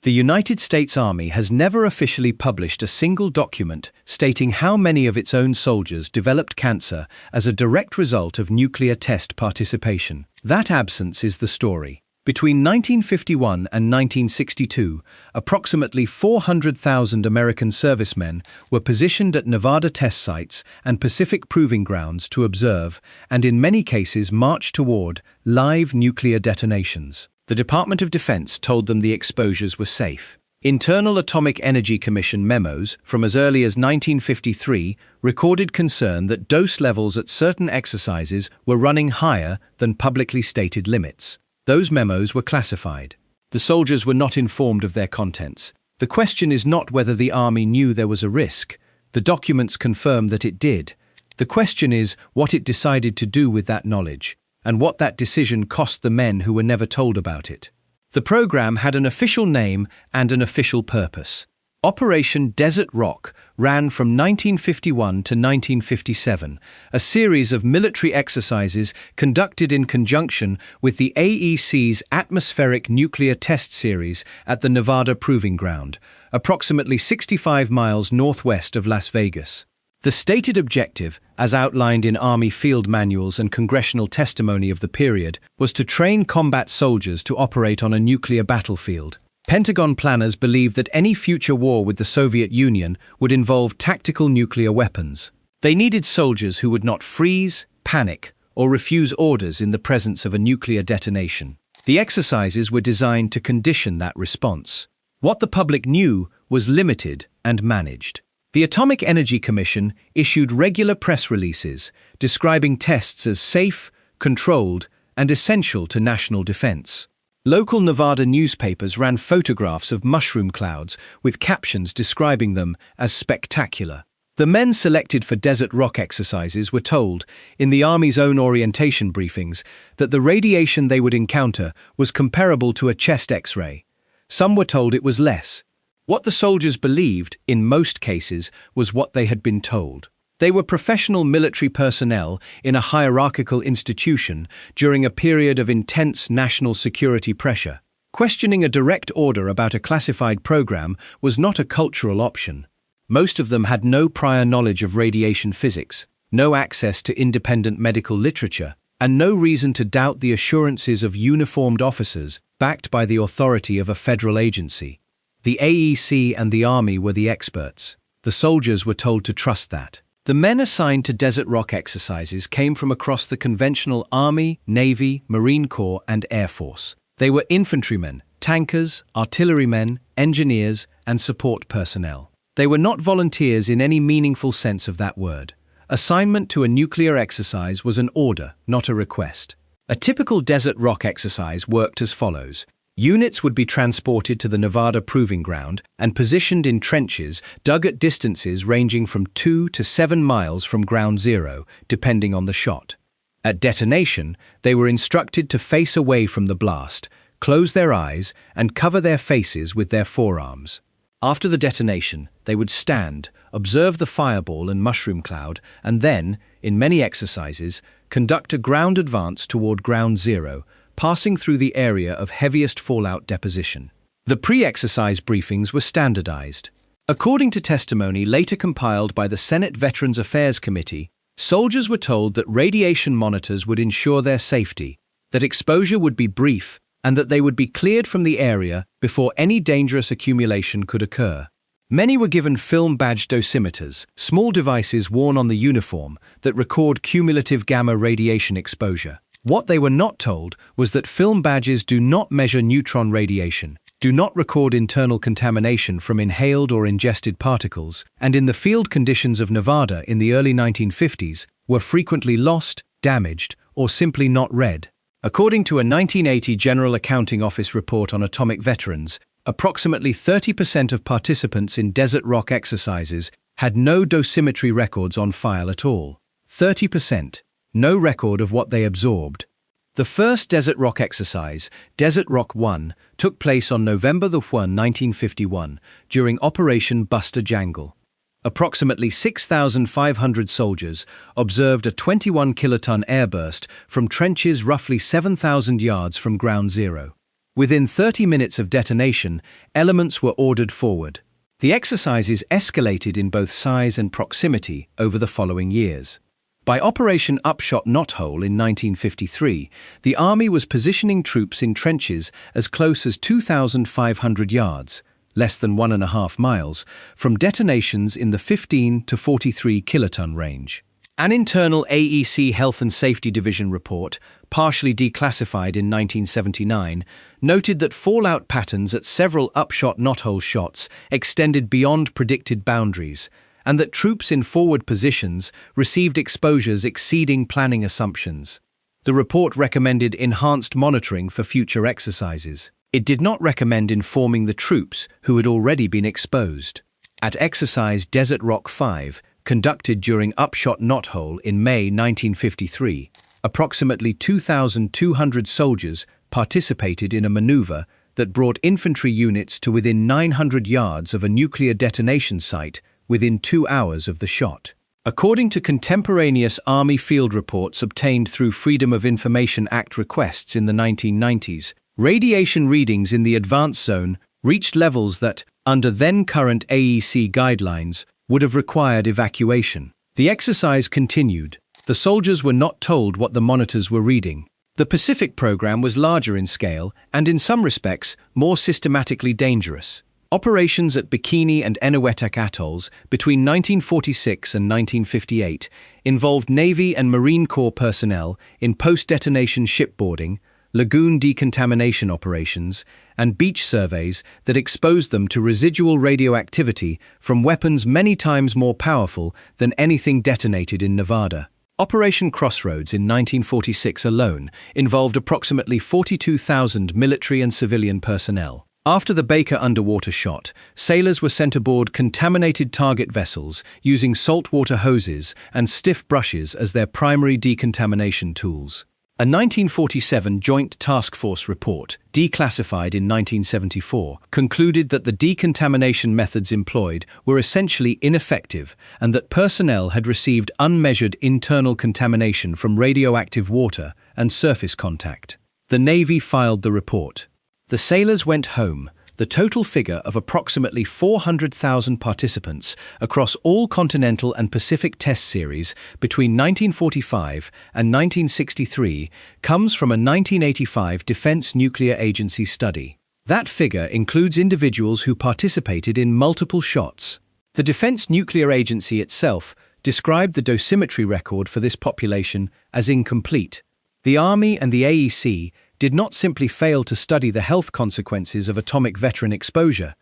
The United States Army has never officially published a single document stating how many of its own soldiers developed cancer as a direct result of nuclear test participation. That absence is the story. Between 1951 and 1962, approximately 400,000 American servicemen were positioned at Nevada test sites and Pacific proving grounds to observe and in many cases march toward live nuclear detonations. The Department of Defense told them the exposures were safe. Internal Atomic Energy Commission memos from as early as 1953 recorded concern that dose levels at certain exercises were running higher than publicly stated limits. Those memos were classified. The soldiers were not informed of their contents. The question is not whether the Army knew there was a risk. The documents confirm that it did. The question is what it decided to do with that knowledge, and what that decision cost the men who were never told about it. The program had an official name and an official purpose. Operation Desert Rock ran from 1951 to 1957, a series of military exercises conducted in conjunction with the AEC's Atmospheric Nuclear Test Series at the Nevada Proving Ground, approximately 65 miles northwest of Las Vegas. The stated objective, as outlined in Army field manuals and congressional testimony of the period, was to train combat soldiers to operate on a nuclear battlefield. Pentagon planners believed that any future war with the Soviet Union would involve tactical nuclear weapons. They needed soldiers who would not freeze, panic, or refuse orders in the presence of a nuclear detonation. The exercises were designed to condition that response. What the public knew was limited and managed. The Atomic Energy Commission issued regular press releases describing tests as safe, controlled, and essential to national defense. Local Nevada newspapers ran photographs of mushroom clouds with captions describing them as spectacular. The men selected for Desert Rock exercises were told, in the Army's own orientation briefings, that the radiation they would encounter was comparable to a chest X-ray. Some were told it was less. What the soldiers believed, in most cases, was what they had been told. They were professional military personnel in a hierarchical institution during a period of intense national security pressure. Questioning a direct order about a classified program was not a cultural option. Most of them had no prior knowledge of radiation physics, no access to independent medical literature, and no reason to doubt the assurances of uniformed officers backed by the authority of a federal agency. The AEC and the Army were the experts. The soldiers were told to trust that. The men assigned to Desert Rock exercises came from across the conventional Army, Navy, Marine Corps, and Air Force. They were infantrymen, tankers, artillerymen, engineers, and support personnel. They were not volunteers in any meaningful sense of that word. Assignment to a nuclear exercise was an order, not a request. A typical Desert Rock exercise worked as follows. Units would be transported to the Nevada Proving Ground and positioned in trenches dug at distances ranging from 2 to 7 miles from ground zero, depending on the shot. At detonation, they were instructed to face away from the blast, close their eyes, and cover their faces with their forearms. After the detonation, they would stand, observe the fireball and mushroom cloud, and then, in many exercises, conduct a ground advance toward ground zero, passing through the area of heaviest fallout deposition. The pre-exercise briefings were standardized. According to testimony later compiled by the Senate Veterans Affairs Committee, soldiers were told that radiation monitors would ensure their safety, that exposure would be brief, and that they would be cleared from the area before any dangerous accumulation could occur. Many were given film badge dosimeters, small devices worn on the uniform that record cumulative gamma radiation exposure. What they were not told was that film badges do not measure neutron radiation, do not record internal contamination from inhaled or ingested particles, and in the field conditions of Nevada in the early 1950s, were frequently lost, damaged, or simply not read. According to a 1980 General Accounting Office report on atomic veterans, approximately 30% of participants in Desert Rock exercises had no dosimetry records on file at all. 30%. No record of what they absorbed. The first Desert Rock exercise, Desert Rock 1, took place on November 1, 1951, during Operation Buster Jangle. Approximately 6,500 soldiers observed a 21-kiloton airburst from trenches roughly 7,000 yards from ground zero. Within 30 minutes of detonation, elements were ordered forward. The exercises escalated in both size and proximity over the following years. By Operation Upshot Knothole in 1953, the Army was positioning troops in trenches as close as 2,500 yards, less than 1.5 miles, from detonations in the 15 to 43 kiloton range. An internal AEC Health and Safety Division report, partially declassified in 1979, noted that fallout patterns at several upshot knothole shots extended beyond predicted boundaries, and that troops in forward positions received exposures exceeding planning assumptions. The report recommended enhanced monitoring for future exercises. It did not recommend informing the troops who had already been exposed. At Exercise Desert Rock 5, conducted during Upshot Knothole in May 1953, approximately 2,200 soldiers participated in a maneuver that brought infantry units to within 900 yards of a nuclear detonation site within 2 hours of the shot. According to contemporaneous Army field reports obtained through Freedom of Information Act requests in the 1990s, radiation readings in the advanced zone reached levels that, under then-current AEC guidelines, would have required evacuation. The exercise continued. The soldiers were not told what the monitors were reading. The Pacific program was larger in scale and, in some respects, more systematically dangerous. Operations at Bikini and Eniwetok atolls between 1946 and 1958 involved Navy and Marine Corps personnel in post-detonation shipboarding, lagoon decontamination operations, and beach surveys that exposed them to residual radioactivity from weapons many times more powerful than anything detonated in Nevada. Operation Crossroads in 1946 alone involved approximately 42,000 military and civilian personnel. After the Baker underwater shot, sailors were sent aboard contaminated target vessels using saltwater hoses and stiff brushes as their primary decontamination tools. A 1947 Joint Task Force report, declassified in 1974, concluded that the decontamination methods employed were essentially ineffective and that personnel had received unmeasured internal contamination from radioactive water and surface contact. The Navy filed the report. The sailors went home. The total figure of approximately 400,000 participants across all continental and Pacific test series between 1945 and 1963 comes from a 1985 Defense Nuclear Agency study. That figure includes individuals who participated in multiple shots. The Defense Nuclear Agency itself described the dosimetry record for this population as incomplete. The Army and the AEC did not simply fail to study the health consequences of atomic veteran exposure.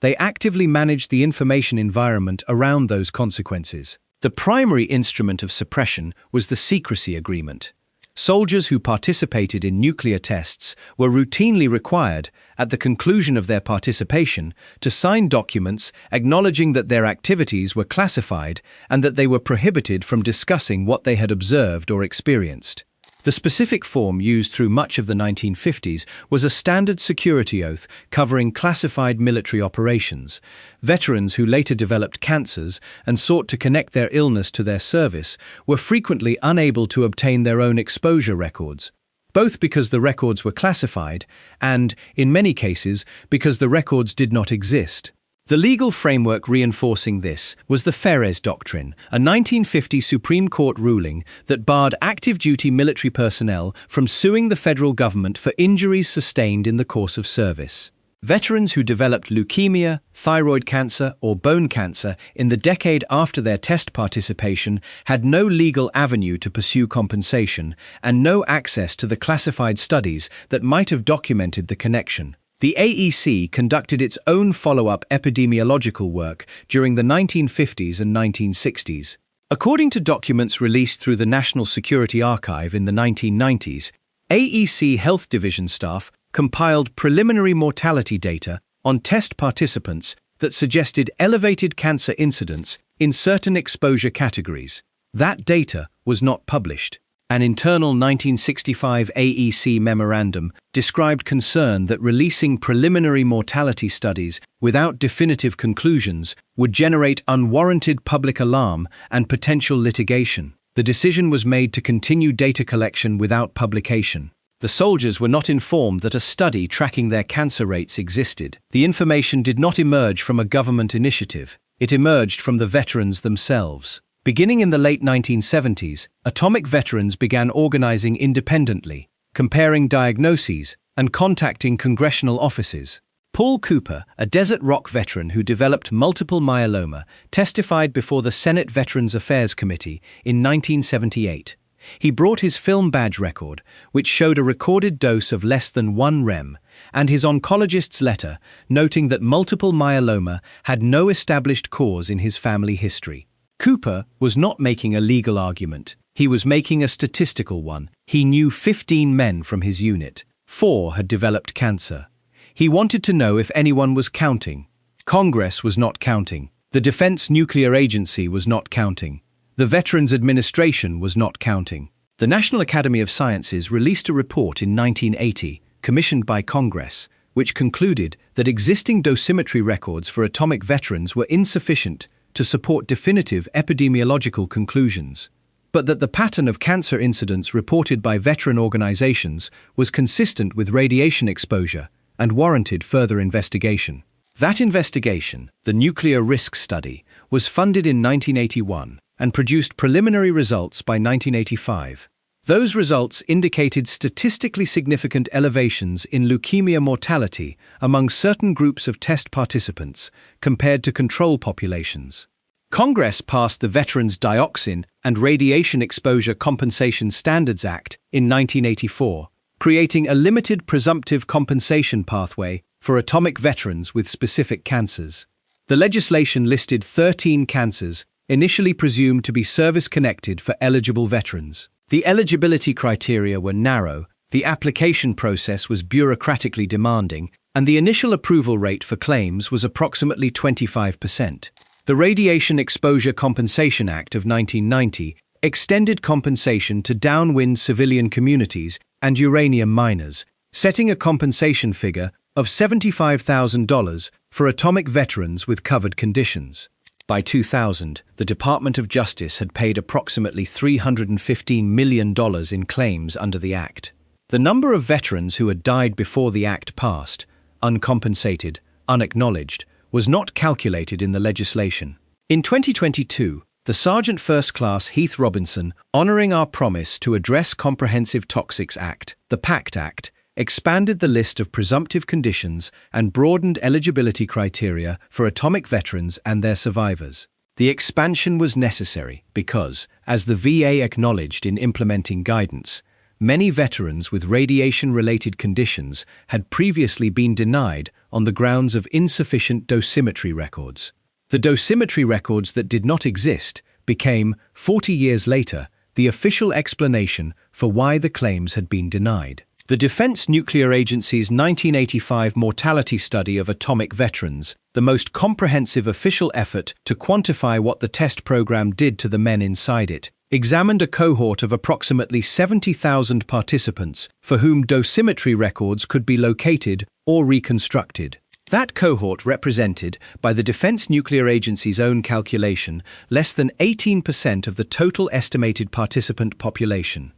They actively managed the information environment around those consequences. The primary instrument of suppression was the secrecy agreement. Soldiers who participated in nuclear tests were routinely required, at the conclusion of their participation, to sign documents acknowledging that their activities were classified and that they were prohibited from discussing what they had observed or experienced. The specific form used through much of the 1950s was a standard security oath covering classified military operations. Veterans who later developed cancers and sought to connect their illness to their service were frequently unable to obtain their own exposure records, both because the records were classified and, in many cases, because the records did not exist. The legal framework reinforcing this was the Ferez Doctrine, a 1950 Supreme Court ruling that barred active-duty military personnel from suing the federal government for injuries sustained in the course of service. Veterans who developed leukemia, thyroid cancer, or bone cancer in the decade after their test participation had no legal avenue to pursue compensation and no access to the classified studies that might have documented the connection. The AEC conducted its own follow-up epidemiological work during the 1950s and 1960s. According to documents released through the National Security Archive in the 1990s, AEC Health Division staff compiled preliminary mortality data on test participants that suggested elevated cancer incidence in certain exposure categories. That data was not published. An internal 1965 AEC memorandum described concern that releasing preliminary mortality studies without definitive conclusions would generate unwarranted public alarm and potential litigation. The decision was made to continue data collection without publication. The soldiers were not informed that a study tracking their cancer rates existed. The information did not emerge from a government initiative. It emerged from the veterans themselves. Beginning in the late 1970s, atomic veterans began organizing independently, comparing diagnoses, and contacting congressional offices. Paul Cooper, a Desert Rock veteran who developed multiple myeloma, testified before the Senate Veterans Affairs Committee in 1978. He brought his film badge record, which showed a recorded dose of less than 1 rem, and his oncologist's letter, noting that multiple myeloma had no established cause in his family history. Cooper was not making a legal argument. He was making a statistical one. He knew 15 men from his unit. 4 had developed cancer. He wanted to know if anyone was counting. Congress was not counting. The Defense Nuclear Agency was not counting. The Veterans Administration was not counting. The National Academy of Sciences released a report in 1980, commissioned by Congress, which concluded that existing dosimetry records for atomic veterans were insufficient to support definitive epidemiological conclusions, but that the pattern of cancer incidents reported by veteran organizations was consistent with radiation exposure and warranted further investigation. That investigation, the Nuclear Risk Study, was funded in 1981 and produced preliminary results by 1985. Those results indicated statistically significant elevations in leukemia mortality among certain groups of test participants compared to control populations. Congress passed the Veterans Dioxin and Radiation Exposure Compensation Standards Act in 1984, creating a limited presumptive compensation pathway for atomic veterans with specific cancers. The legislation listed 13 cancers initially presumed to be service-connected for eligible veterans. The eligibility criteria were narrow, the application process was bureaucratically demanding, and the initial approval rate for claims was approximately 25%. The Radiation Exposure Compensation Act of 1990 extended compensation to downwind civilian communities and uranium miners, setting a compensation figure of $75,000 for atomic veterans with covered conditions. By 2000, the Department of Justice had paid approximately $315 million in claims under the Act. The number of veterans who had died before the Act passed, uncompensated, unacknowledged, was not calculated in the legislation. In 2022, the Sergeant First Class Heath Robinson, honoring our promise to address Comprehensive Toxics Act, the PACT Act, expanded the list of presumptive conditions and broadened eligibility criteria for atomic veterans and their survivors. The expansion was necessary because, as the VA acknowledged in implementing guidance, many veterans with radiation-related conditions had previously been denied on the grounds of insufficient dosimetry records. The dosimetry records that did not exist became, 40 years later, the official explanation for why the claims had been denied. The Defense Nuclear Agency's 1985 mortality study of atomic veterans, the most comprehensive official effort to quantify what the test program did to the men inside it, examined a cohort of approximately 70,000 participants for whom dosimetry records could be located or reconstructed. That cohort represented, by the Defense Nuclear Agency's own calculation, less than 18% of the total estimated participant population.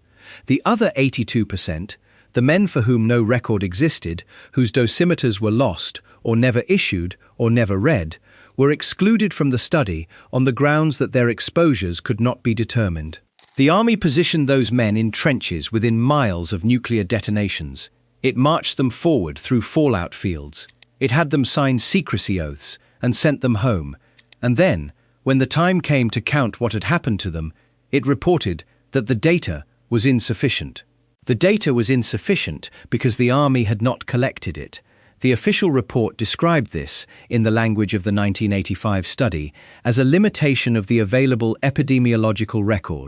The other 82%, the men for whom no record existed, whose dosimeters were lost, or never issued, or never read, were excluded from the study on the grounds that their exposures could not be determined. The Army positioned those men in trenches within miles of nuclear detonations. It marched them forward through fallout fields. It had them sign secrecy oaths and sent them home. And then, when the time came to count what had happened to them, it reported that the data was insufficient. The data was insufficient because the Army had not collected it. The official report described this, in the language of the 1985 study, as a limitation of the available epidemiological record.